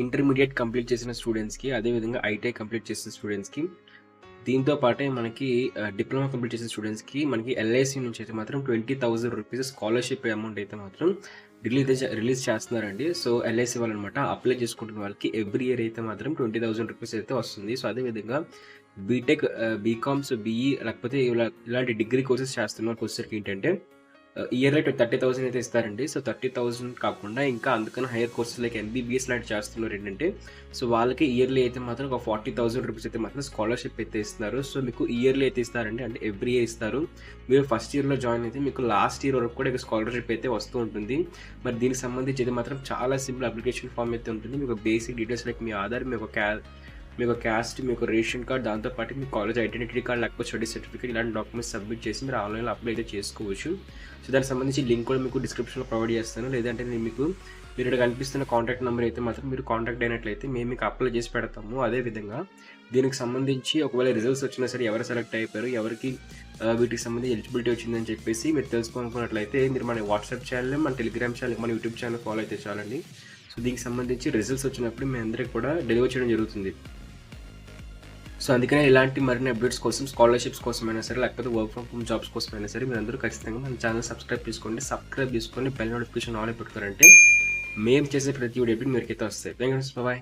Intermediate complete చేసిన స్టూడెంట్స్‌కి, అదేవిధంగా ఐటీఐ కంప్లీట్ చేసిన స్టూడెంట్స్‌కి, దీంతో పాటే మనకి డిప్లొమా కంప్లీట్ చేసిన స్టూడెంట్స్‌కి మనకి ఎల్ఐసి నుంచి అయితే మాత్రం ₹20,000 స్కాలర్‌షిప్ అమౌంట్ అయితే మాత్రం రిలీజ్ చేస్తున్నారండి. సో, ఎల్ఐసి వాళ్ళనమాట అప్లై చేసుకుంటున్న వాళ్ళకి ఎవ్రీ ఇయర్ అయితే మాత్రం ₹20,000 అయితే వస్తుంది. సో, అదేవిధంగా బీకామ్స్, బీఈ లేకపోతే ఇలాంటి డిగ్రీ కోర్సెస్ చేస్తున్న వాళ్ళకొచ్చేసరికి ఏంటంటే ఇయర్‌లీ 30,000 అయితే ఇస్తారండి. సో, 30,000 కాకుండా ఇంకా అంతకన్నా హైయర్ కోర్సెస్ లైక్ ఎంబీబీఎస్ లాంటివి చేస్తున్నోరేంటంటే, సో, వాళ్ళకి ఇయర్‌లీ అయితే మాత్రం ఒక ₹40,000 అయితే మాత్రం స్కాలర్‌షిప్ అయితే ఇస్తున్నారు. సో, మీకు ఇయర్‌లీ అయితే ఇస్తారండి. అంటే ఎవ్రీ ఇయర్ ఇస్తారు. మీరు ఫస్ట్ ఇయర్‌లో జాయిన్ అయితే మీకు లాస్ట్ ఇయర్ వరకు కూడా ఇక స్కాలర్‌షిప్ అయితే వస్తూ ఉంటుంది. మరి దీనికి సంబంధించి అయితే మాత్రం చాలా సింపుల్ అప్లికేషన్ ఫామ్ అయితే ఉంటుంది. మీకు బేసిక్ డీటెయిల్స్ లైక్ మీ ఆధార్, మీకు క్యాస్ట్, మీకు రేషన్ కార్డ్, దాంతో పాటు మీ కాలేజ్ ఐడెంటిటీ కార్డ్ లేకపోతే స్టడీ సర్టిఫికేట్ ఇలాంటి డాక్యుమెంట్స్ సబ్మిట్ చేసి మీరు ఆన్లైన్‌లో అప్లై అయితే చేసుకోవచ్చు. సో, దానికి సంబంధించి లింక్ కూడా మీకు డిస్క్రిప్షన్‌లో ప్రొవైడ్ చేస్తాను. లేదంటే మీరు ఇక్కడ కనిపిస్తున్న కాంటాక్ట్ నెంబర్ అయితే మాత్రం మీరు కాంటాక్ట్ అయినట్లయితే మేము మీకు అప్లై చేసి పెడతాము. అదేవిధంగా దీనికి సంబంధించి ఒకవేళ రిజల్ట్స్ వచ్చినా సరే ఎవరు సెలెక్ట్ అయిపోయారు, ఎవరికి వీటికి సంబంధించి ఎలిజిబిలిటీ వచ్చిందని చెప్పేసి మీరు తెలుసుకోవాలనుకున్నట్లయితే మీరు మన వాట్సాప్ ఛానల్, మన టెలిగ్రామ్ ఛానల్, మన యూట్యూబ్ ఛానల్ ఫాలో అయితే చాలండి. సో, దీనికి సంబంధించి రిజల్ట్స్ వచ్చినప్పుడు మీ అందరికి కూడా డెలివర్ చేయడం జరుగుతుంది. సో, అందుకనే ఇలాంటి మరిన్ని అప్డేట్స్ కోసం, స్కాలర్‌షిప్స్ కోసమైనా సరే, లేకపోతే వర్క్ ఫ్రమ్ హోమ్ జాబ్స్ కోసమైనా సరే మీరందరూ ఖచ్చితంగా మన ఛానల్ సబ్స్క్రైబ్ చేసుకొని బెల్ నోటిఫికేషన్ ఆన్‌లో పెట్టుకున్నారంటే మేము చేసే ప్రతి వీడియో మీకైతే వస్తాయి. Thank you friends. బాయ్.